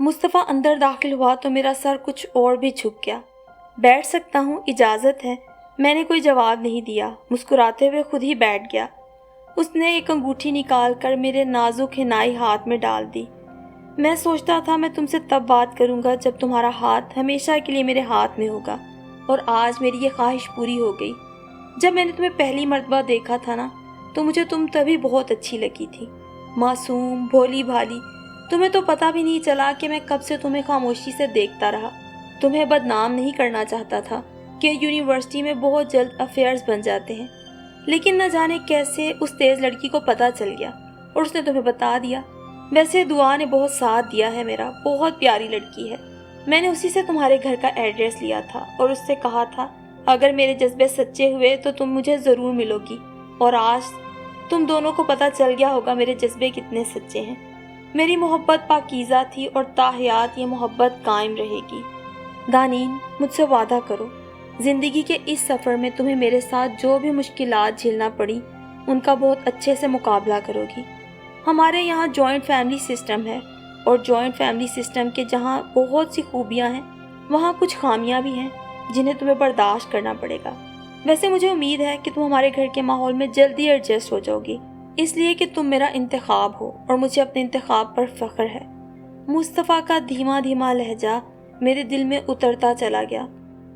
मुस्तफ़ा अंदर दाखिल हुआ तो मेरा सर कुछ और भी झुक गया। बैठ सकता हूँ, इजाज़त है। मैंने कोई जवाब नहीं दिया, मुस्कुराते हुए खुद ही बैठ गया। उसने एक अंगूठी निकाल कर मेरे नाजुक हिनाई हाथ में डाल दी। मैं सोचता था मैं तुमसे तब बात करूँगा जब तुम्हारा हाथ हमेशा के लिए मेरे हाथ में होगा, और आज मेरी ये ख्वाहिश पूरी हो गई। जब मैंने तुम्हें पहली मर्तबा देखा था ना, तो मुझे तुम तभी बहुत अच्छी लगी थी, मासूम, भोली भाली। तुम्हें तो पता भी नहीं चला कि मैं कब से तुम्हें खामोशी से देखता रहा। तुम्हें बदनाम नहीं करना चाहता था कि यूनिवर्सिटी में बहुत जल्द अफेयर्स बन जाते हैं, लेकिन न जाने कैसे उस तेज़ लड़की को पता चल गया और उसने तुम्हें बता दिया। वैसे दुआ ने बहुत साथ दिया है मेरा, बहुत प्यारी लड़की है। मैंने उसी से तुम्हारे घर का एड्रेस लिया था और उससे कहा था अगर मेरे जज्बे सच्चे हुए तो तुम मुझे ज़रूर मिलोगी, और आज तुम दोनों को पता चल गया होगा मेरे जज्बे कितने सच्चे हैं। मेरी मोहब्बत पाकीज़ा थी और ताहयात ये मोहब्बत कायम रहेगी। दानीन, मुझसे वादा करो, ज़िंदगी के इस सफ़र में तुम्हें मेरे साथ जो भी मुश्किलात झेलना पड़ी उनका बहुत अच्छे से मुकाबला करोगी। हमारे यहाँ जॉइंट फैमिली सिस्टम है, और जॉइंट फैमिली सिस्टम के जहाँ बहुत सी खूबियाँ हैं वहाँ कुछ खामियाँ भी हैं जिन्हें तुम्हें बर्दाश्त करना पड़ेगा। वैसे मुझे उम्मीद है कि तुम हमारे घर के माहौल में जल्दी एडजस्ट हो जाओगी, इसलिए कि तुम मेरा इंतखाब हो और मुझे अपने इंतखाब पर फ़ख्र है। मुस्तफ़ा का धीमा धीमा लहजा मेरे दिल में उतरता चला गया।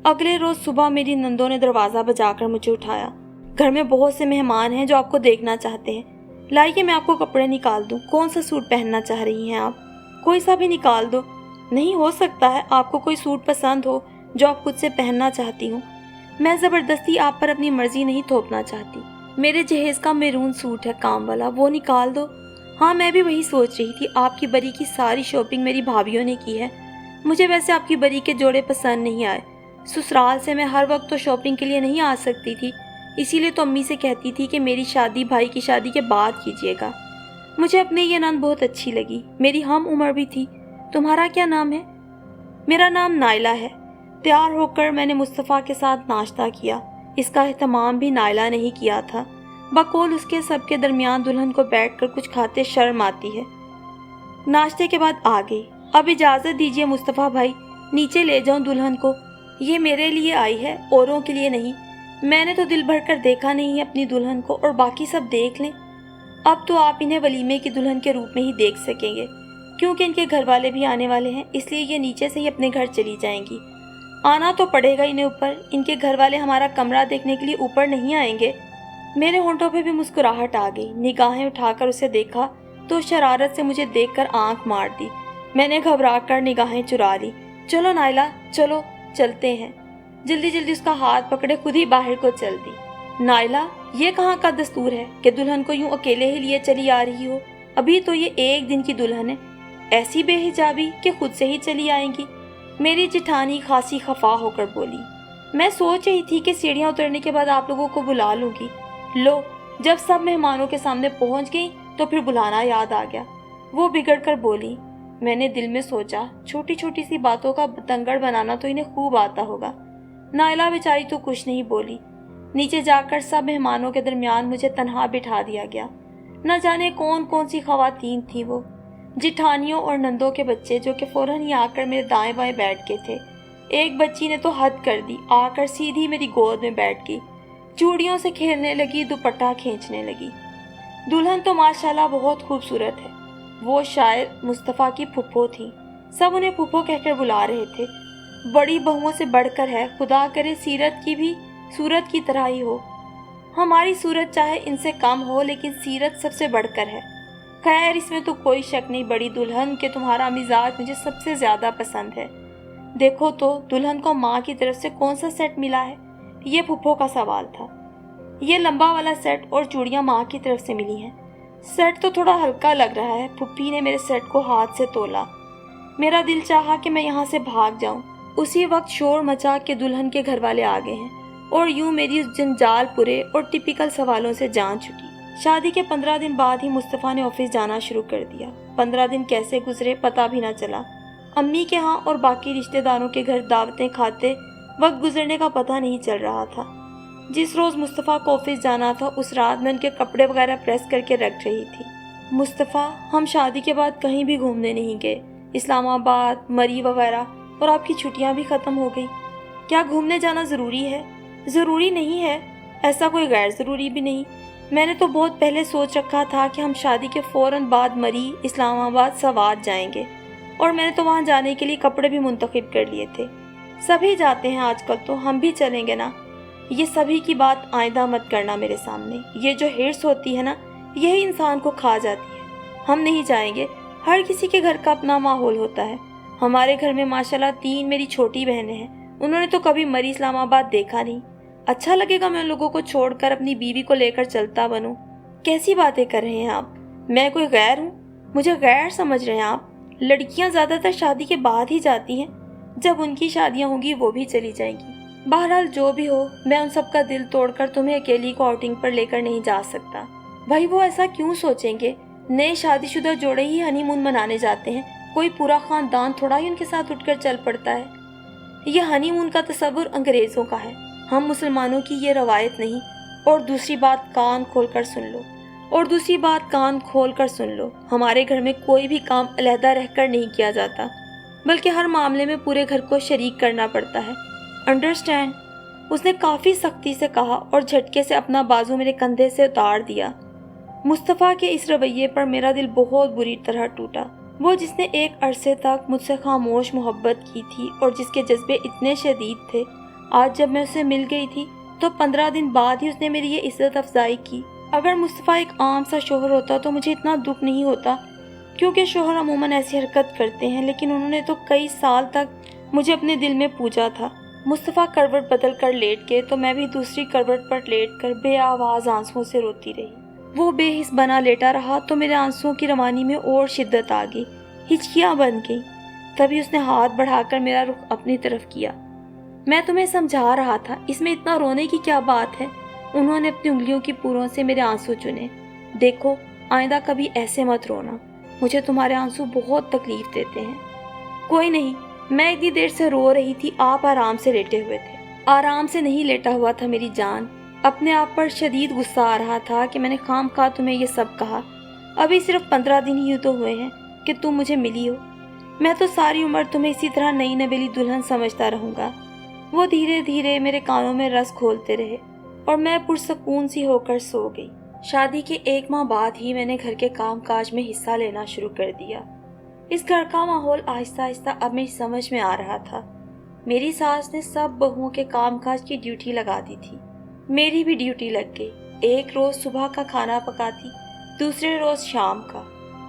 अगले रोज़ सुबह मेरी नंदों ने दरवाज़ा बजाकर मुझे उठाया। घर में बहुत से मेहमान हैं जो आपको देखना चाहते हैं। लाइए मैं आपको कपड़े निकाल दूँ। कौन सा सूट पहनना चाह रही हैं आप? कोई सा भी निकाल दो। नहीं, हो सकता है आपको कोई सूट पसंद हो जो आप खुद से पहनना चाहती हूँ। मैं ज़बरदस्ती आप पर अपनी मर्ज़ी नहीं थोपना चाहती। मेरे जहेज़ का मैरून सूट है काम वाला, वो निकाल दो। हाँ, मैं भी वही सोच रही थी। आपकी बरी की सारी शॉपिंग मेरी भाभीयों ने की है। मुझे वैसे आपकी बरी के जोड़े पसंद नहीं आए। ससुराल से मैं हर वक्त तो शॉपिंग के लिए नहीं आ सकती थी, इसीलिए तो अम्मी से कहती थी कि मेरी शादी भाई की शादी के बाद कीजिएगा। मुझे अपनी ये नंद बहुत अच्छी लगी, मेरी हम उम्र भी थी। तुम्हारा क्या नाम है? मेरा नाम नाइला है। तैयार होकर मैंने मुस्तफ़ा के साथ नाश्ता किया। इसका एहतमाम भी नाइला ने ही किया था। बकौल उसके सबके दरमियान दुल्हन को बैठकर कुछ खाते शर्म आती है। नाश्ते के बाद आ गई। अब इजाज़त दीजिए मुस्तफ़ा भाई, नीचे ले जाऊं दुल्हन को। ये मेरे लिए आई है, औरों के लिए नहीं। मैंने तो दिल भर कर देखा नहीं है अपनी दुल्हन को, और बाकी सब देख लें। अब तो आप इन्हें वलीमे की दुल्हन के रूप में ही देख सकेंगे, क्योंकि इनके घर वाले भी आने वाले हैं, इसलिए ये नीचे से ही अपने घर चली जाएंगी। आना तो पड़ेगा इन्हें ऊपर। इनके घर वाले हमारा कमरा देखने के लिए ऊपर नहीं आएंगे। मेरे होंठों पे भी मुस्कुराहट आ गई। निगाहें उठाकर उसे देखा तो शरारत से मुझे देखकर आंख मार दी। मैंने घबरा कर निगाहें चुरा ली। चलो नाइला, चलो चलते हैं। जल्दी जल्दी उसका हाथ पकड़े खुद ही बाहर को चल दी। नाइला, ये कहाँ का दस्तूर है कि दुल्हन को यूं अकेले ही लिए चली आ रही हो? अभी तो ये एक दिन की दुल्हन है, ऐसी बेहिजाबी कि खुद से ही चली आएंगी। मेरी जिठानी खासी खफा होकर बोली। मैं सोच रही थी कि सीढ़ियाँ उतरने के बाद आप लोगों को बुला लूंगी। लो, जब सब मेहमानों के सामने पहुंच गई तो फिर बुलाना याद आ गया, वो बिगड़ कर बोली। मैंने दिल में सोचा, छोटी छोटी सी बातों का बतंगड़ बनाना तो इन्हें खूब आता होगा। नाइला बेचारी तो कुछ नहीं बोली। नीचे जाकर सब मेहमानों के दरमियान मुझे तन्हा बिठा दिया गया। न जाने कौन कौन सी खवातीन थी वो, जिठानियों और नंदों के बच्चे, जो कि फौरन ही आकर मेरे दाएं बाएं बैठ गए थे। एक बच्ची ने तो हद कर दी, आकर सीधी मेरी गोद में बैठ गई, चूड़ियों से खेलने लगी, दुपट्टा खींचने लगी। दुल्हन तो माशाल्लाह बहुत खूबसूरत है। वो शायद मुस्तफ़ा की फुप्पो थी। सब उन्हें फुप्पो कहकर बुला रहे थे। बड़ी बहुओं से बढ़कर है, खुदा करे सीरत की भी सूरत की तरह ही हो। हमारी सूरत चाहे इनसे कम हो, लेकिन सीरत सबसे बढ़कर है। खैर, इसमें तो कोई शक नहीं बड़ी दुल्हन कि तुम्हारा मिजाज मुझे सबसे ज़्यादा पसंद है। देखो तो दुल्हन को माँ की तरफ से कौन सा सेट मिला है? ये फुप्पो का सवाल था। ये लंबा वाला सेट और चूड़ियाँ माँ की तरफ से मिली हैं। सेट तो थोड़ा हल्का लग रहा है। फुप्पी ने मेरे सेट को हाथ से तोला। मेरा दिल चाहा कि मैं यहाँ से भाग जाऊँ। उसी वक्त शोर मचा के दुल्हन के घर वाले आ गए हैं, और यूं मेरी उस जंजाल पुरे और टिपिकल सवालों से जान छुटी। शादी के 15 दिन बाद ही मुस्तफ़ा ने ऑफिस जाना शुरू कर दिया। 15 दिन कैसे गुजरे पता भी ना चला। अम्मी के यहाँ और बाकी रिश्तेदारों के घर दावतें खाते वक्त गुजरने का पता नहीं चल रहा था। जिस रोज़ मुस्तफ़ा को ऑफिस जाना था उस रात मैं उनके कपड़े वगैरह प्रेस करके रख रही थी। मुस्तफ़ा, हम शादी के बाद कहीं भी घूमने नहीं गए। اسلام آباد، مری وغیرہ، اور آپ کی چھٹیاں بھی ختم ہو گئی۔ کیا گھومنے جانا ضروری ہے؟ ضروری نہیں ہے، ایسا کوئی غیر ضروری بھی نہیں۔ میں نے تو بہت پہلے سوچ رکھا تھا کہ ہم شادی کے فوراً بعد مری، اسلام آباد، سوات جائیں گے، اور میں نے تو وہاں جانے کے لیے کپڑے بھی منتخب کر لیے تھے۔ سبھی جاتے ہیں آج کل، تو ہم بھی چلیں گے نا۔ یہ سبھی کی بات آئندہ مت کرنا میرے سامنے۔ یہ جو ہرس ہوتی ہے نا، یہی انسان کو کھا جاتی ہے۔ ہم نہیں جائیں گے، ہر کسی کے گھر کا اپنا ماحول ہوتا ہے۔ ہمارے گھر میں ماشاءاللہ 3 میری چھوٹی بہنیں ہیں، انہوں نے تو کبھی مری اسلام آباد دیکھا نہیں۔ اچھا لگے گا میں ان لوگوں کو چھوڑ کر اپنی بیوی کو لے کر چلتا بنوں؟ کیسی باتیں کر رہے ہیں آپ؟ میں کوئی غیر ہوں؟ مجھے غیر سمجھ رہے ہیں آپ؟ لڑکیاں زیادہ تر شادی کے بعد ہی جاتی ہیں، جب ان کی شادیاں ہوں گی وہ بھی چلی جائیں گی۔ بہرحال جو بھی ہو، میں ان سب کا دل توڑ کر تمہیں اکیلی کو آؤٹنگ پر لے کر نہیں جا سکتا۔ بھائی وہ ایسا کیوں سوچیں گے؟ نئے شادی شدہ جوڑے ہی ہنی مون منانے جاتے ہیں، کوئی پورا خاندان تھوڑا ہی ان کے ساتھ اٹھ کر چل پڑتا ہے۔ یہ ہنی مون کا تصور انگریزوں کا ہے، ہم مسلمانوں کی یہ روایت نہیں۔ اور دوسری بات کان کھول کر سن لو، ہمارے گھر میں کوئی بھی کام علیحدہ رہ کر نہیں کیا جاتا، بلکہ ہر معاملے میں پورے گھر کو شریک کرنا پڑتا ہے۔ انڈرسٹینڈ؟ اس نے کافی سختی سے کہا اور جھٹکے سے اپنا بازو میرے کندھے سے اتار دیا۔ مصطفیٰ کے اس رویے پر میرا دل بہت بری طرح ٹوٹا۔ وہ جس نے ایک عرصے تک مجھ سے خاموش محبت کی تھی اور جس کے جذبے اتنے شدید تھے، آج جب میں اسے مل گئی تھی تو 15 دن بعد ہی اس نے میری یہ عزت افزائی کی۔ اگر مصطفیٰ ایک عام سا شوہر ہوتا تو مجھے اتنا دکھ نہیں ہوتا، کیونکہ شوہر عموماً ایسی حرکت کرتے ہیں، لیکن انہوں نے تو کئی سال تک مجھے اپنے دل میں پوجا تھا۔ مصطفیٰ کروٹ بدل کر لیٹ گئے تو میں بھی دوسری کروٹ پر لیٹ کر بے آواز آنسوؤں سے روتی رہی۔ وہ بے حس بنا لیٹا رہا تو میرے آنسوؤں کی روانی میں اور شدت آ گئی، ہچکیاں بن گئیں۔ تبھی اس نے ہاتھ بڑھا کر میرا رخ اپنی طرف کیا۔ میں تمہیں سمجھا رہا تھا، اس میں اتنا رونے کی کیا بات ہے؟ انہوں نے اپنی انگلیوں کی پوروں سے میرے آنسو چنے۔ دیکھو، آئندہ کبھی ایسے مت رونا، مجھے تمہارے آنسو بہت تکلیف دیتے ہیں۔ کوئی نہیں، میں اتنی دیر سے رو رہی تھی، آپ آرام سے لیٹے ہوئے تھے۔ آرام سے نہیں لیٹا ہوا تھا میری جان، اپنے آپ پر شدید غصہ آ رہا تھا کہ میں نے خام خواہ تمہیں یہ سب کہا۔ ابھی صرف 15 دن ہی تو ہوئے ہیں کہ تم مجھے ملی ہو، میں تو ساری عمر تمہیں اسی طرح نئی نویلی دلہن سمجھتا رہوں گا۔ وہ دھیرے دھیرے میرے کانوں میں رس کھولتے رہے اور میں پرسکون سی ہو کر سو گئی۔ شادی کے 1 ماہ بعد ہی میں نے گھر کے کام کاج میں حصہ لینا شروع کر دیا۔ اس گھر کا ماحول آہستہ آہستہ اب میری سمجھ میں آ رہا تھا۔ میری ساس نے سب بہوؤں کے کام کاج کی ڈیوٹی لگا دی تھی، میری بھی ڈیوٹی لگ گئی۔ ایک روز صبح کا کھانا پکاتی، دوسرے روز شام کا۔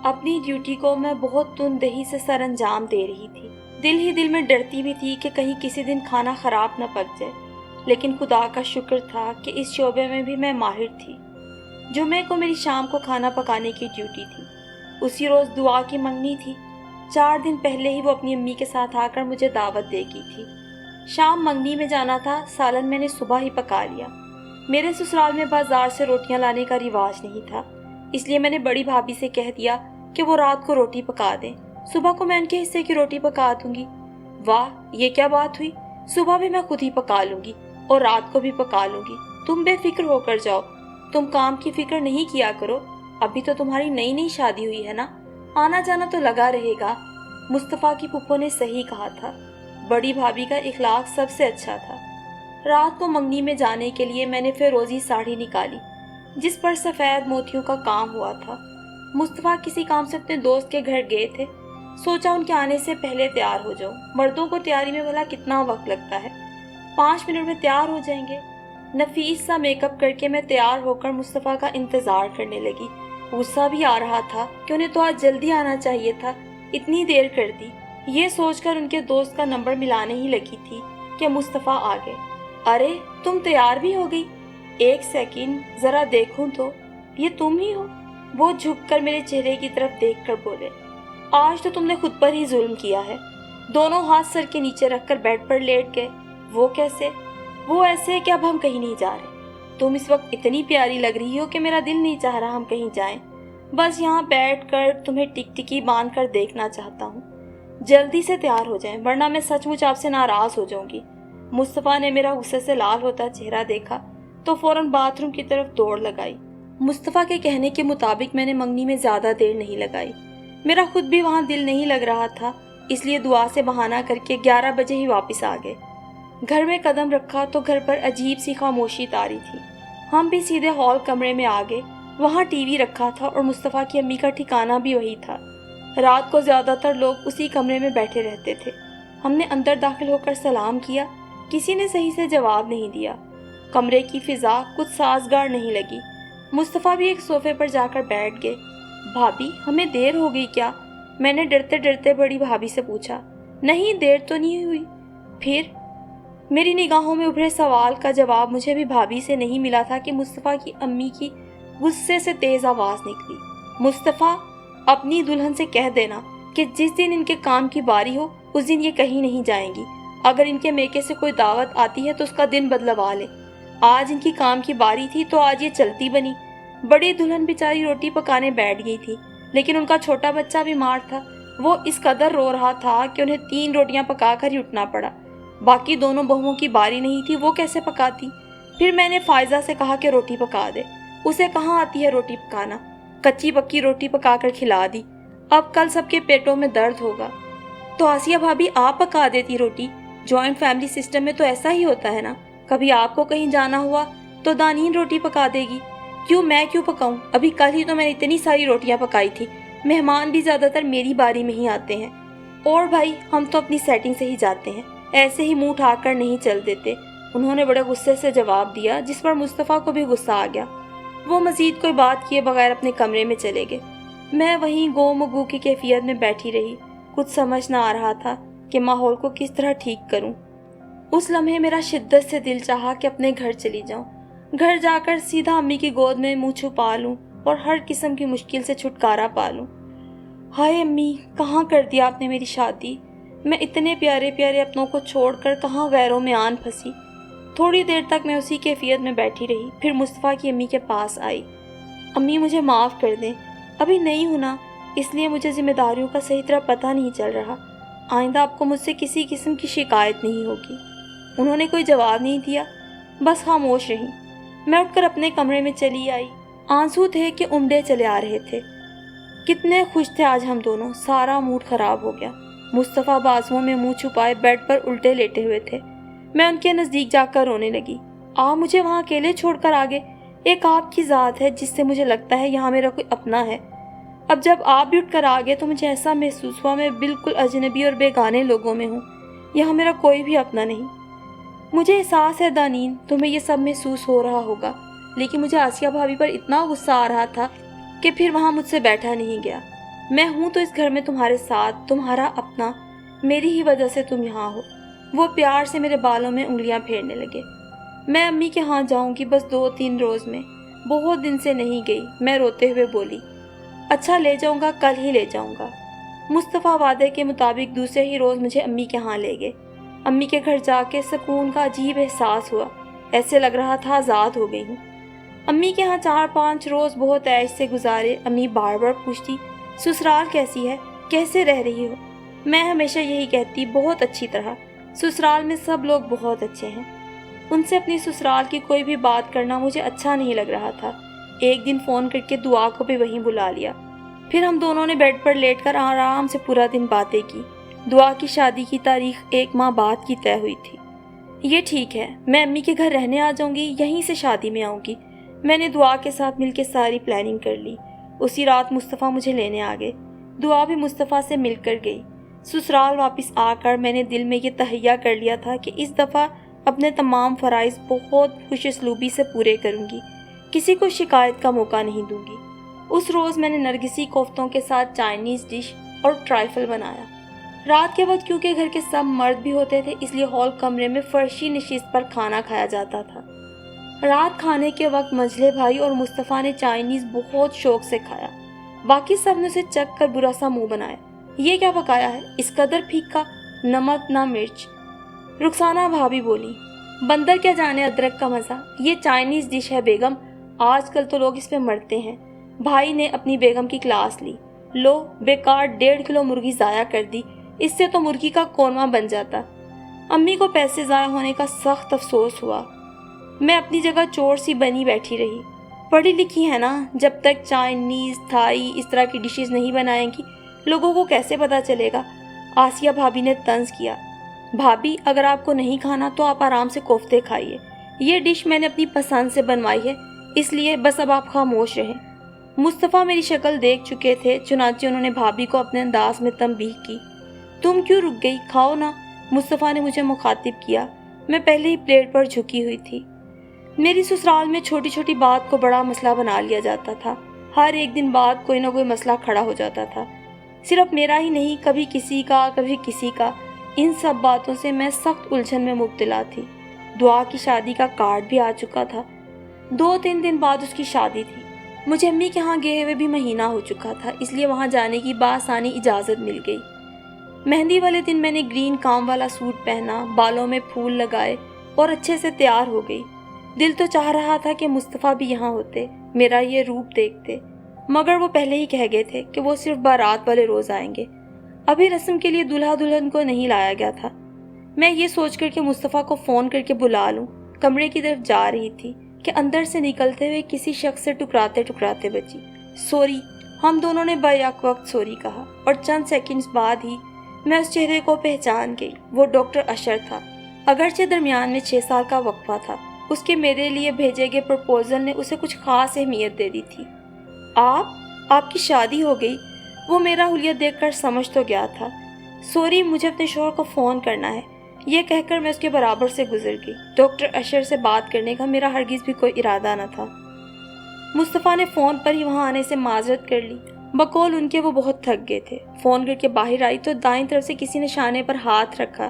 اپنی ڈیوٹی کو میں بہت تنددہی سے سر انجام دے رہی تھی، دل ہی دل میں ڈرتی بھی تھی کہ کہیں کسی دن کھانا خراب نہ پک جائے، لیکن خدا کا شکر تھا کہ اس شعبے میں بھی میں ماہر تھی۔ جمعے کو میری شام کو کھانا پکانے کی ڈیوٹی تھی۔ اسی روز دعا کی منگنی تھی، 4 دن پہلے ہی وہ اپنی امی کے ساتھ آ کر مجھے دعوت دے گئی تھی۔ شام منگنی میں جانا تھا، سالن میں نے صبح ہی پکا لیا۔ میرے سسرال میں بازار سے روٹیاں لانے کا رواج نہیں تھا، اس لیے میں نے بڑی بھابھی سے کہہ دیا کہ وہ رات کو روٹی پکا دیں، صبح کو میں ان کے حصے کی روٹی پکا دوں گی۔ واہ، یہ کیا بات ہوئی؟ صبح بھی میں خود ہی پکا لوں گی اور رات کو بھی پکا لوں گی، تم بے فکر ہو کر جاؤ، تم کام کی فکر نہیں کیا کرو، ابھی تو تمہاری نئی نئی شادی ہوئی ہے نا، آنا جانا تو لگا رہے گا۔ مصطفیٰ کی پھپھو نے صحیح کہا تھا، بڑی بھابھی کا اخلاق سب سے اچھا تھا۔ رات کو منگنی میں جانے کے لیے میں نے فیروزی ساڑھی نکالی جس پر سفید موتیوں کا کام ہوا تھا۔ مصطفیٰ کسی کام سے اپنے دوست کے گھر گئے تھے، سوچا ان کے آنے سے پہلے تیار ہو جاؤ، مردوں کو تیاری میں بھلا کتنا وقت لگتا ہے، 5 منٹ میں تیار ہو جائیں گے۔ نفیس سا میک اپ کر کے میں تیار ہو کر مصطفیٰ کا انتظار کرنے لگی۔ غصہ بھی آ رہا تھا کہ انہیں تو آج جلدی آنا چاہیے تھا، اتنی دیر کر دی۔ یہ سوچ کر ان کے دوست کا نمبر ملانے ہی لگی تھی کہ مصطفیٰ آ گئے۔ ارے تم تیار بھی ہو گئی؟ 1 سیکنڈ ذرا دیکھوں تو، یہ تم ہی ہو؟ وہ جھک کر میرے چہرے کی طرف دیکھ کر بولے، آج تو تم نے خود پر ہی ظلم کیا ہے۔ دونوں ہاتھ سر کے نیچے رکھ کر بیڈ پر لیٹ گئے۔ وہ کیسے؟ وہ ایسے کہ اب ہم کہیں نہیں جا رہے، تم اس وقت اتنی پیاری لگ رہی ہو کہ میرا دل نہیں چاہ رہا ہم کہیں جائیں، بس یہاں بیٹھ کر تمہیں ٹک ٹکی باندھ کر دیکھنا چاہتا ہوں، جلدی سے تیار ہو جائیں ورنہ میں سچ مچ آپ سے ناراض ہو جاؤں گی۔ مصطفیٰ نے میرا غصے سے لال ہوتا چہرہ دیکھا تو فوراً باتھ روم کی طرف دوڑ لگائی۔ مصطفیٰ کے کہنے کے مطابق میں نے منگنی میں زیادہ دیر نہیں لگائی، میرا خود بھی وہاں دل نہیں لگ رہا تھا، اس لیے دعا سے بہانہ کر کے 11 بجے ہی واپس آ گئے۔ گھر میں قدم رکھا تو گھر پر عجیب سی خاموشی طاری تھی۔ ہم بھی سیدھے ہال کمرے میں آ گئے۔ وہاں ٹی وی رکھا تھا اور مصطفیٰ کی امی کا ٹھکانہ بھی وہی تھا۔ رات کو زیادہ تر لوگ اسی کمرے میں بیٹھے رہتے تھے۔ ہم نے اندر داخل ہو کر سلام کیا، کسی نے صحیح سے جواب نہیں دیا۔ کمرے کی فضا کچھ سازگار نہیں لگی۔ مصطفیٰ بھی ایک صوفے پر جا کر بیٹھ گئے۔ بھابی، ہمیں دیر ہو گئی کیا؟ میں نے ڈرتے ڈرتے بڑی بھابی سے پوچھا۔ نہیں، دیر تو نہیں ہوئی۔ پھر؟ میری نگاہوں میں ابھرے سوال کا جواب مجھے بھی بھابی سے نہیں ملا تھا کہ مصطفیٰ کی امی کی غصے سے تیز آواز نکلی۔ مصطفیٰ، اپنی دلہن سے کہہ دینا کہ جس دن ان کے کام کی باری ہو اس دن یہ کہیں نہیں جائیں گی۔ اگر ان کے میکے سے کوئی دعوت آتی ہے تو اس کا دن بدلوا لے۔ آج ان کی کام کی باری تھی تو آج یہ چلتی بنی۔ بڑی دلہن بیچاری روٹی پکانے بیٹھ گئی تھی، لیکن ان کا چھوٹا بچہ بیمار تھا۔ وہ اس قدر رو رہا تھا کہ انہیں 3 روٹیاں پکا کر ہی اٹھنا پڑا۔ باقی دونوں بہوؤں کی باری نہیں تھی، وہ کیسے پکاتی؟ پھر میں نے فائزہ سے کہا کہ روٹی پکا دے۔ اسے کہاں آتی ہے روٹی پکانا؟ کچی پکی روٹی پکا کر کھلا دی۔ اب کل سب کے پیٹوں میں درد ہوگا۔ تو آسیہ بھابی، آپ پکا دیتی روٹی۔ جوائنٹ فیملی سسٹم میں تو ایسا ہی ہوتا ہے نا، کبھی آپ کو کہیں جانا ہوا تو دانین روٹی پکا دے گی۔ کیوں میں کیوں پکاؤں؟ ابھی کل ہی تو میں نے اتنی ساری روٹیاں پکائی تھی۔ مہمان بھی زیادہ تر میری باری میں ہی آتے ہیں۔ اور بھائی، ہم تو اپنی سیٹنگ سے ہی جاتے ہیں، ایسے ہی منہ اٹھا کر نہیں چل دیتے۔ انہوں نے بڑے غصے سے جواب دیا، جس پر مصطفیٰ کو بھی غصہ آ گیا۔ وہ مزید کوئی بات کیے بغیر اپنے کمرے میں چلے گئے۔ میں وہیں گم و گو کی کیفیت میں بیٹھی رہی۔ کچھ سمجھ نہ آ رہا تھا کہ ماحول کو کس طرح ٹھیک کروں۔ اس لمحے میرا شدت سے دل چاہا کہ اپنے گھر چلی جاؤں، گھر جا کر سیدھا امی کی گود میں منہ چھپا لوں اور ہر قسم کی مشکل سے چھٹکارا پا لوں۔ ہائے امی، کہاں کر دیا آپ نے میری شادی؟ میں اتنے پیارے پیارے اپنوں کو چھوڑ کر کہاں غیروں میں آن پھنسی۔ تھوڑی دیر تک میں اسی کیفیت میں بیٹھی رہی، پھر مصطفیٰ کی امی کے پاس آئی۔ امی، مجھے معاف کر دیں، ابھی نہیں ہونا، اس لیے مجھے ذمہ داریوں کا صحیح طرح پتہ نہیں چل رہا۔ آئندہ آپ کو مجھ سے کسی قسم کی شکایت نہیں ہوگی۔ انہوں نے کوئی جواب نہیں دیا، بس خاموش رہی۔ میں اٹھ کر اپنے کمرے میں چلی آئی۔ آنسو تھے کہ امڈے چلے آ رہے تھے۔ کتنے خوش تھے آج ہم دونوں، سارا موڈ خراب ہو گیا۔ مصطفیٰ بازوؤں میں منہ چھپائے بیڈ پر الٹے لیٹے ہوئے تھے۔ میں ان کے نزدیک جا کر رونے لگی۔ آپ مجھے وہاں اکیلے چھوڑ کر آگے۔ ایک آپ کی ذات ہے جس سے مجھے لگتا ہے یہاں میرا کوئی اپنا ہے۔ اب جب آپ بھی اٹھ کر آگے تو مجھے ایسا محسوس ہوا میں بالکل اجنبی اور بیگانے لوگوں میں ہوں، یہاں میرا کوئی بھی اپنا نہیں۔ مجھے احساس ہے دانین، تمہیں یہ سب محسوس ہو رہا ہوگا، لیکن مجھے آسیہ بھابی پر اتنا غصہ آ رہا تھا کہ پھر وہاں مجھ سے بیٹھا نہیں گیا۔ میں ہوں تو اس گھر میں تمہارے ساتھ، تمہارا اپنا، میری ہی وجہ سے تم یہاں ہو۔ وہ پیار سے میرے بالوں میں انگلیاں پھیرنے لگے۔ میں امی کے ہاں جاؤں گی بس 2-3 روز میں، بہت دن سے نہیں گئی، میں روتے ہوئے بولی۔ اچھا، لے جاؤں گا، کل ہی لے جاؤں گا۔ مصطفیٰ وعدے کے مطابق دوسرے ہی روز مجھے امی کے ہاں لے گئے۔ امی کے گھر جا کے سکون کا عجیب احساس ہوا، ایسے لگ رہا تھا آزاد ہو گئی ہوں۔ امی کے ہاں 4-5 روز بہت عیش سے گزارے۔ امی بار بار پوچھتی، سسرال کیسی ہے، کیسے رہ رہی ہو؟ میں ہمیشہ یہی کہتی، بہت اچھی طرح، سسرال میں سب لوگ بہت اچھے ہیں۔ ان سے اپنی سسرال کی کوئی بھی بات کرنا مجھے اچھا نہیں لگ رہا تھا۔ ایک دن فون کر کے دعا کو بھی وہیں بلا لیا۔ پھر ہم دونوں نے بیڈ پر لیٹ کر آرام سے پورا دن باتیں کی۔ دعا کی شادی کی تاریخ 1 ماہ بعد کی طے ہوئی تھی۔ یہ ٹھیک ہے، میں امی کے گھر رہنے آ جاؤں گی، یہیں سے شادی میں آؤں گی۔ میں نے دعا کے ساتھ مل کے ساری پلاننگ کر لی۔ اسی رات مصطفیٰ مجھے لینے آ گئے۔ دعا بھی مصطفیٰ سے مل کر گئی۔ سسرال واپس آ کر میں نے دل میں یہ تہیہ کر لیا تھا کہ اس دفعہ اپنے تمام فرائض بہت خوش اسلوبی سے پورے کروں گی، کسی کو شکایت کا موقع نہیں دوں گی۔ اس روز میں نے نرگسی کوفتوں کے ساتھ چائنیز ڈش اور ٹرائفل بنایا۔ رات کے وقت کیونکہ گھر کے سب مرد بھی ہوتے تھے، اس لیے ہال کمرے میں فرشی نشست پر کھانا کھایا جاتا تھا۔ رات کھانے کے وقت مجلے بھائی اور مصطفیٰ نے چائنیز بہت شوق سے کھایا۔ باقی سب نے اسے چکھ کر برا سا منہ بنایا۔ یہ کیا پکایا ہے، اس قدر پھیکا، نمک نہ مرچ۔ رخسانہ بھابی بولی، بندر کیا جانے ادرک کا مزہ، یہ چائنیز ڈش ہے بیگم، آج کل تو لوگ اس پہ مرتے ہیں۔ بھائی نے اپنی بیگم کی کلاس لی۔ لو، بیکار 1.5 کلو مرغی ضائع کر دی، اس سے تو مرغی کا قورمہ بن جاتا۔ امی کو پیسے ضائع ہونے کا سخت افسوس ہوا۔ میں اپنی جگہ چور سی بنی بیٹھی رہی۔ پڑھی لکھی ہے نا، جب تک چائنیز، تھائی اس طرح کی ڈشز نہیں بنائیں گی लोगों को कैसे पता चलेगा? आसिया भाभी ने तंज किया। भाभी, अगर आपको नहीं खाना तो आप आराम से कोफ्ते खाइए। ये डिश मैंने अपनी पसंद से बनवाई है, इसलिए बस अब आप खामोश रहें। मुस्तफ़ा मेरी शक्ल देख चुके थे, चुनांचे उन्होंने भाभी को अपने अंदाज में तंबीह की। तुम क्यों रुक गई? खाओ ना, मुस्तफ़ा ने मुझे मुखातिब किया। मैं पहले ही प्लेट पर झुकी हुई थी। मेरी ससुराल में छोटी छोटी बात को बड़ा मसला बना लिया जाता था। हर एक दिन बाद कोई ना कोई मसला खड़ा हो जाता था। सिर्फ मेरा ही नहीं, कभी किसी का कभी किसी का। इन सब बातों से मैं सख्त उलझन में मुब्तला थी। दुआ की शादी का कार्ड भी आ चुका था। 2-3 दिन बाद उसकी शादी थी। मुझे अम्मी के यहाँ गए हुए भी महीना हो चुका था, इसलिए वहाँ जाने की बासानी इजाज़त मिल गई। मेहंदी वाले दिन मैंने ग्रीन काम वाला सूट पहना, बालों में फूल लगाए और अच्छे से तैयार हो गई। दिल तो चाह रहा था कि मुस्तफ़ा भी यहाँ होते, मेरा ये रूप देखते, मगर वो पहले ही कह गए थे कि वो सिर्फ बारात वाले रोज़ आएंगे। अभी रस्म के लिए दूल्हा दुल्हन को नहीं लाया गया था। मैं ये सोच कर के मुस्तफ़ा को फ़ोन करके बुला लूँ, कमरे की तरफ जा रही थी कि अंदर से निकलते हुए किसी शख्स से टुकराते टुकराते बची। सॉरी। हम दोनों ने बैक वक्त सॉरी कहा और चंद सेकंड्स बाद ही मैं उस चेहरे को पहचान गई। वो डॉक्टर अशर था। अगरचे दरमियान में 6 साल का वक्फा था, उसके मेरे लिए भेजे गए प्रपोजल ने उसे कुछ खास अहमियत दे दी थी। आपकी शादी हो गई? वो मेरा हुलिया देखकर समझ तो गया था। सॉरी, मुझे अपने शोहर को फ़ोन करना है। ये कहकर मैं उसके बराबर से गुजर गई। डॉक्टर अशर से बात करने का मेरा हरगिज़ भी कोई इरादा न था। मुस्तफ़ा ने फ़ोन पर ही वहाँ आने से माजरत कर ली। बकौल उनके वो बहुत थक गए थे। फ़ोन करके बाहर आई तो दाईं तरफ से किसी ने शाने पर हाथ रखा।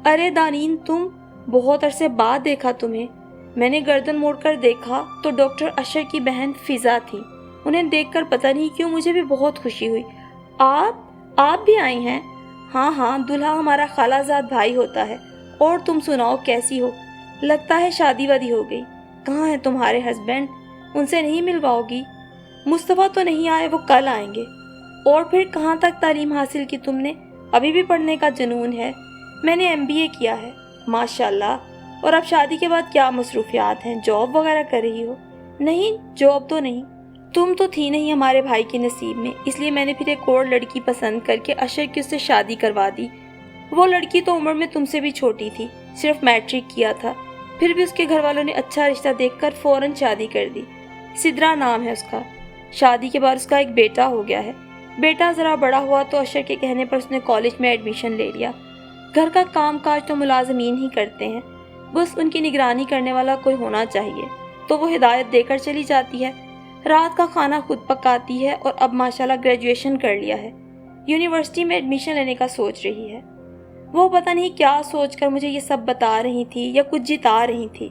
अरे दानीन, तुम! बहुत अरसे बाद देखा तुम्हें। मैंने गर्दन मोड़कर देखा तो डॉक्टर अशर की बहन फिज़ा थी। उन्हें देखकर पता नहीं क्यों मुझे भी बहुत खुशी हुई। आप भी आई हैं? हाँ, दूल्हा हमारा खालाजाद भाई होता है। और तुम सुनाओ, कैसी हो? लगता है शादी वादी हो गई। कहाँ हैं तुम्हारे हस्बैंड? उनसे नहीं मिलवाओगी? मुस्तफ़ा तो नहीं आए, वो कल आएंगे। और फिर कहाँ तक तालीम हासिल की तुमने? अभी भी पढ़ने का जुनून है? मैंने MBA किया है। माशाल्लाह। और अब शादी के बाद क्या मसरूफियात हैं? जॉब वगैरह कर रही हो? नहीं, जॉब तो नहीं। तुम तो थी नहीं हमारे भाई के नसीब में, इसलिए मैंने फिर एक और लड़की पसंद करके अशर की उससे शादी करवा दी। वो लड़की तो उम्र में तुमसे भी छोटी थी, सिर्फ मैट्रिक किया था। फिर भी उसके घर वालों ने अच्छा रिश्ता देखकर फौरन शादी कर दी। सिद्रा नाम है उसका। शादी के बाद उसका एक बेटा हो गया है। बेटा ज़रा बड़ा हुआ तो अशर के कहने पर उसने कॉलेज में एडमिशन ले लिया। घर का काम काज तो मुलाजमीन ही करते हैं, बस उनकी निगरानी करने वाला कोई होना चाहिए, तो वो हिदायत देकर चली जाती है। रात का खाना खुद पकाती है और अब माशाल्लाह ग्रेजुएशन कर लिया है। यूनिवर्सिटी में एडमिशन लेने का सोच रही है। वो पता नहीं क्या सोचकर मुझे ये सब बता रही थी या कुछ जिता रही थी।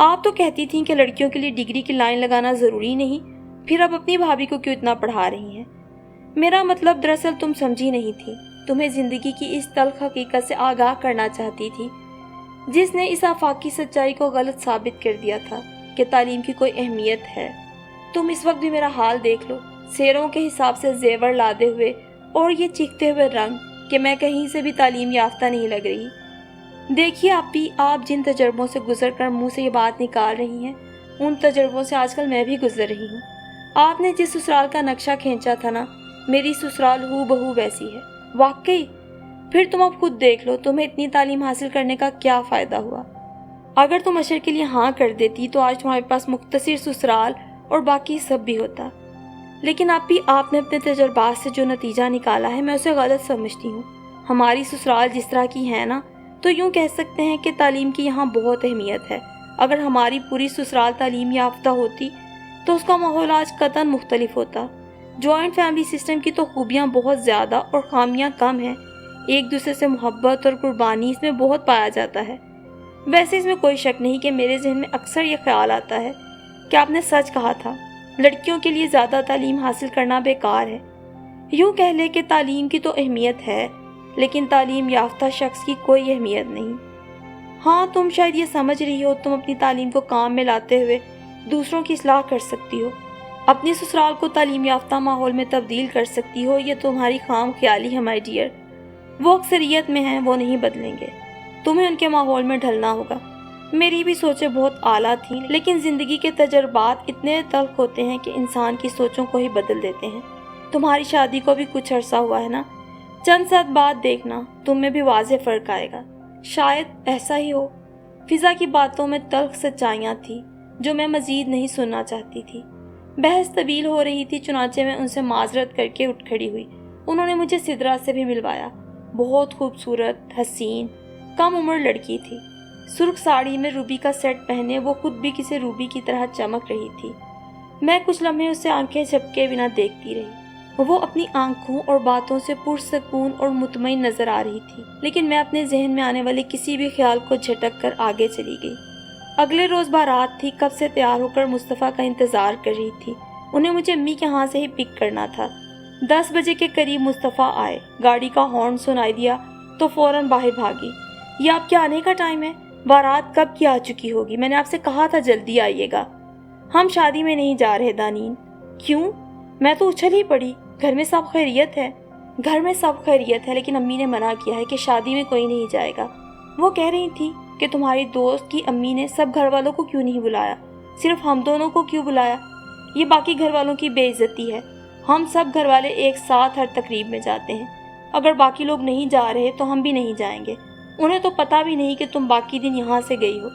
आप तो कहती थी कि लड़कियों के लिए डिग्री की लाइन लगाना ज़रूरी नहीं, फिर अब अपनी भाभी को क्यों इतना पढ़ा रही हैं? मेरा मतलब दरअसल तुम समझी नहीं थी। तुम्हें ज़िंदगी की इस तल्ख हकीकत से आगाह करना चाहती थी, जिसने इस आफाकी सच्चाई को गलत साबित कर दिया था कि तालीम की कोई अहमियत है। तुम इस वक्त भी मेरा हाल देख लो, शेरों के हिसाब से जेवर लादे हुए और ये चीखते हुए रंग कि मैं कहीं से भी तालीम याफ्ता नहीं लग रही। देखिए आप जिन तजर्बों से गुजर कर मुँह से ये बात निकाल रही हैं, उन तजर्बों से आजकल मैं भी गुजर रही हूँ। आपने जिस ससुराल का नक्शा खींचा था ना, मेरी ससुराल हूबहू वैसी है। वाकई? फिर तुम अब खुद देख लो, तुम्हें इतनी तालीम हासिल करने का क्या फ़ायदा हुआ? अगर तुम अशर के लिए हाँ कर देती तो आज तुम्हारे पास मुख्तसर ससुराल और बाकी सब भी होता। लेकिन आपने अपने तजर्बात से जो नतीजा निकाला है, मैं उसे गलत समझती हूँ। हमारी ससुराल जिस तरह की है ना, तो यूँ कह सकते हैं कि तालीम की यहाँ बहुत अहमियत है। अगर हमारी पूरी ससुराल तालीम याफ्ता होती तो उसका माहौल आज कतई मुख्तलिफ होता। जॉइंट फैमिली सिस्टम की तो खूबियाँ बहुत ज़्यादा और खामियाँ कम हैं। एक दूसरे से मोहब्बत और कुर्बानी इसमें बहुत पाया जाता है। वैसे इसमें कोई शक नहीं कि मेरे जहन में अक्सर ये ख्याल आता है कि आपने सच कहा था, लड़कियों के लिए ज़्यादा तालीम हासिल करना बेकार है। यूँ कह ले कि तालीम की तो अहमियत है, लेकिन तालीम याफ्ता शख्स की कोई अहमियत नहीं। हाँ, तुम शायद ये समझ रही हो तुम अपनी तालीम को काम में लाते हुए दूसरों की इस्लाह कर सकती हो, अपनी ससुराल को तालीम याफ्ता माहौल में तब्दील कर सकती हो। ये तुम्हारी खाम ख्याली है माय डियर। वो अक्सरियत में हैं, वो नहीं बदलेंगे। तुम्हें उनके माहौल में ढलना होगा। मेरी भी सोचें बहुत आला थीं, लेकिन ज़िंदगी के तजर्बात इतने तल्ख होते हैं कि इंसान की सोचों को ही बदल देते हैं। तुम्हारी शादी को भी कुछ अरसा हुआ है ना, चंद साल बाद देखना तुम में भी वाज़ेह फ़र्क आएगा। शायद ऐसा ही हो। फिज़ा की बातों में तल्ख सच्चाइयाँ थी जो मैं मज़ीद नहीं सुनना चाहती थी। बहस तवील हो रही थी, चुनाचे में उनसे माजरत करके उठ खड़ी हुई। उन्होंने मुझे सिदरा से भी मिलवाया। बहुत खूबसूरत, हसीन, कम उम्र लड़की थी। सुर्ख साड़ी में रूबी का सेट पहने वो खुद भी किसी रूबी की तरह चमक रही थी। मैं कुछ लम्हे उसे आंखें झपके बिना देखती रही। वो अपनी आंखों और बातों से पुरसकून और मुतमईन नजर आ रही थी, लेकिन मैं अपने जहन में आने वाले किसी भी ख्याल को झटक कर आगे चली गई। अगले रोज बारात थी। कब से तैयार होकर मुस्तफ़ा का इंतजार कर रही थी। उन्हें मुझे अम्मी के यहाँ से ही पिक करना था। 10 बजे के करीब मुस्तफ़ा आए। गाड़ी का हॉर्न सुनाई दिया तो फौरन बाहर भागी। ये आपके आने का टाइम है? बारात कब की आ चुकी होगी? मैंने आपसे कहा था जल्दी आइएगा। हम शादी में नहीं जा रहे दानीन। क्यों? मैं तो उछल ही पड़ी। घर में सब खैरियत है? घर में सब खैरियत है, लेकिन अम्मी ने मना किया है कि शादी में कोई नहीं जाएगा। वो कह रही थी कि तुम्हारी दोस्त की अम्मी ने सब घर वालों को क्यों नहीं बुलाया, सिर्फ हम दोनों को क्यों बुलाया? ये बाकी घर वालों की बेइज्जती है। हम सब घर वाले एक साथ हर तकरीब में जाते हैं। अगर बाकी लोग नहीं जा रहे तो हम भी नहीं जाएंगे। उन्हें तो पता भी नहीं कि तुम बाकी दिन यहाँ से गई हो।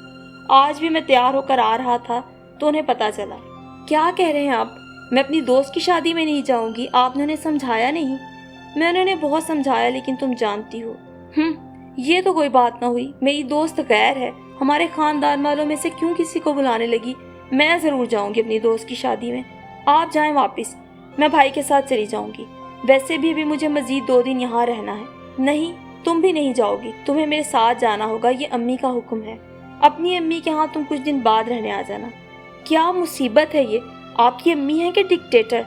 आज भी मैं तैयार होकर आ रहा था तो उन्हें पता चला। क्या कह रहे हैं आप? मैं अपनी दोस्त की शादी में नहीं जाऊंगी? आपने उन्हें समझाया नहीं? मैंने उन्हें बहुत समझाया, लेकिन तुम जानती हो। ये तो कोई बात ना हुई। मेरी दोस्त गैर है। हमारे खानदान वालों में से क्यों किसी को बुलाने लगी? मैं ज़रूर जाऊंगी अपनी दोस्त की शादी में। आप जाएं वापस, मैं भाई के साथ चली जाऊंगी। वैसे भी अभी मुझे मज़ीद 2 दिन यहाँ रहना है। नहीं, तुम भी नहीं जाओगी। तुम्हें मेरे साथ जाना होगा, ये अम्मी का हुक्म है। अपनी अम्मी के यहाँ तुम कुछ दिन बाद रहने आ जाना। क्या मुसीबत है ये? आपकी अम्मी है कि डिक्टेटर?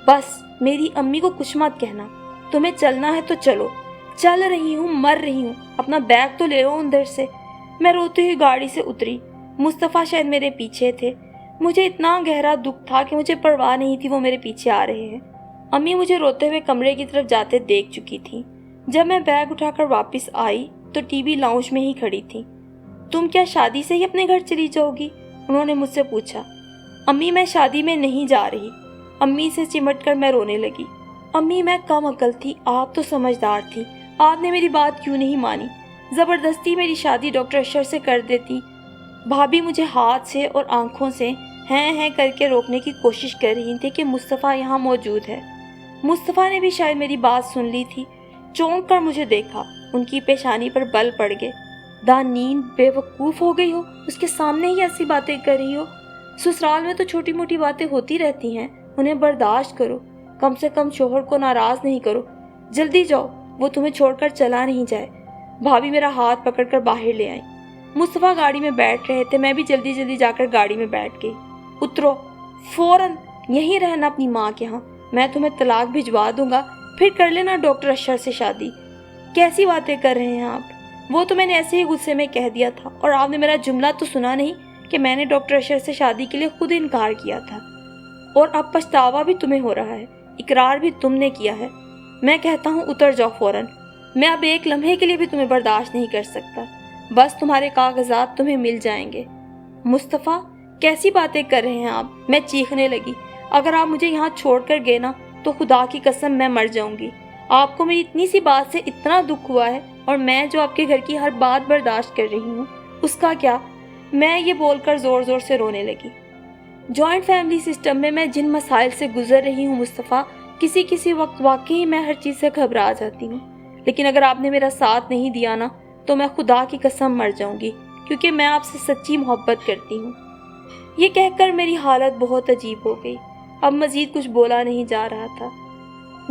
बस मेरी अम्मी को कुछ मत कहना। तुम्हें चलना है तो चलो। चल रही हूँ, मर रही हूँ। अपना बैग तो ले लो अंदर से। मैं रोती हुई गाड़ी से उतरी। मुस्तफ़ा शायद मेरे पीछे थे। मुझे इतना गहरा दुख था कि मुझे परवाह नहीं थी वो मेरे पीछे आ रहे हैं। अम्मी मुझे रोते हुए कमरे की तरफ जाते देख चुकी थी। जब मैं बैग उठाकर वापस आई तो टीवी लाउंज में ही खड़ी थी। तुम क्या शादी से ही अपने घर चली जाओगी? उन्होंने मुझसे पूछा। अम्मी, मैं शादी में नहीं जा रही। अम्मी से चिमट कर मैं रोने लगी। अम्मी, मैं कम अकल थी, आप तो समझदार थी। आपने मेरी बात क्यों नहीं मानी? ज़बरदस्ती मेरी शादी डॉक्टर अशर से कर देती। भाभी मुझे हाथ से और आंखों से हैं करके रोकने की कोशिश कर रही थी कि मुस्तफ़ा यहाँ मौजूद है। मुस्तफ़ा ने भी शायद मेरी बात सुन ली थी। चौंक कर मुझे देखा। उनकी पेशानी पर बल पड़ गए। दानीन, बेवकूफ़ हो गई हो? उसके सामने ही ऐसी बातें कर रही हो? ससुराल में तो छोटी मोटी बातें होती रहती हैं, उन्हें बर्दाश्त करो। कम से कम शोहर को नाराज़ नहीं करो। जल्दी जाओ, वो तुम्हें छोड़कर चला नहीं जाए। भाभी मेरा हाथ पकड़कर बाहर ले आई। मुस्तफ़ा गाड़ी में बैठ रहे थे। मैं भी जल्दी जल्दी जाकर गाड़ी में बैठ गई। उतरो, फौरन यहीं रहना अपनी माँ के यहाँ। मैं तुम्हें तलाक भिजवा दूंगा, फिर कर लेना डॉक्टर अशर से शादी। कैसी बातें कर रहे हैं आप? वो तो मैंने ऐसे ही गुस्से में कह दिया था, और आपने मेरा जुमला तो सुना नहीं कि मैंने डॉक्टर अशर से शादी के लिए खुद इनकार किया था। और अब पछतावा भी तुम्हें हो रहा है, इकरार भी तुमने किया है। मैं कहता हूँ उतर जाओ फौरन। मैं अब एक लम्हे के लिए भी तुम्हें बर्दाश्त नहीं कर सकता। बस तुम्हारे कागजात तुम्हें मिल जाएंगे। मुस्तफ़ा, कैसी बातें कर रहे हैं आप? मैं चीखने लगी। अगर आप मुझे यहाँ छोड़ कर गए ना तो खुदा की कसम मैं मर जाऊंगी। आपको मेरी इतनी सी बात से इतना दुख हुआ है, और मैं जो आपके घर की हर बात बर्दाश्त कर रही हूँ उसका क्या? मैं ये बोलकर ज़ोर ज़ोर से रोने लगी। जॉइंट फैमिली सिस्टम में मैं जिन मसाइल से गुजर रही हूँ मुस्तफ़ा, किसी वक्त वाकई मैं हर चीज़ से घबरा जाती हूँ। लेकिन अगर आपने मेरा साथ नहीं दिया ना तो मैं खुदा की कसम मर जाऊंगी, क्योंकि मैं आपसे सच्ची मोहब्बत करती हूँ। ये कहकर मेरी हालत बहुत अजीब हो गई। अब मज़ीद कुछ बोला नहीं जा रहा था।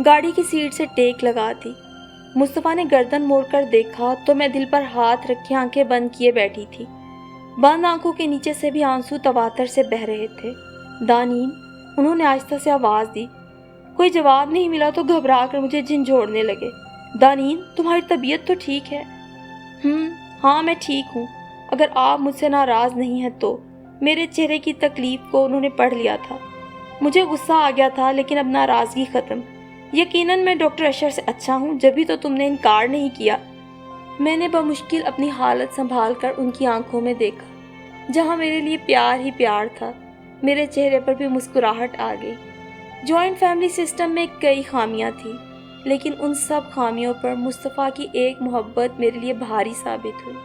गाड़ी की सीट से टेक लगा दी। मुस्तफ़ा ने गर्दन मोड़कर देखा तो मैं दिल पर हाथ रखे आंखें बंद किए बैठी थी। बंद आंखों के नीचे से भी आंसू तवातर से बह रहे थे। दानीन, उन्होंने आहिस्ता से आवाज़ दी। कोई जवाब नहीं मिला तो घबरा कर मुझे झंझोड़ने लगे। दानीन, तुम्हारी तबीयत तो ठीक है? हाँ, मैं ठीक हूँ। अगर आप मुझसे नाराज़ नहीं हैं तो। मेरे चेहरे की तकलीफ को उन्होंने पढ़ लिया था। मुझे गुस्सा आ गया था, लेकिन अब नाराज़गी ख़त्म। यकीनन मैं डॉक्टर अशर से अच्छा हूँ, जब भी तो तुमने इनकार नहीं किया। मैंने बमुश्किल अपनी हालत संभाल कर उनकी आंखों में देखा, जहाँ मेरे लिए प्यार ही प्यार था। मेरे चेहरे पर भी मुस्कुराहट आ गई। جوائنٹ فیملی سسٹم میں کئی خامیاں تھیں، لیکن ان سب خامیوں پر مصطفیٰ کی ایک محبت میرے لیے بھاری ثابت ہوئی۔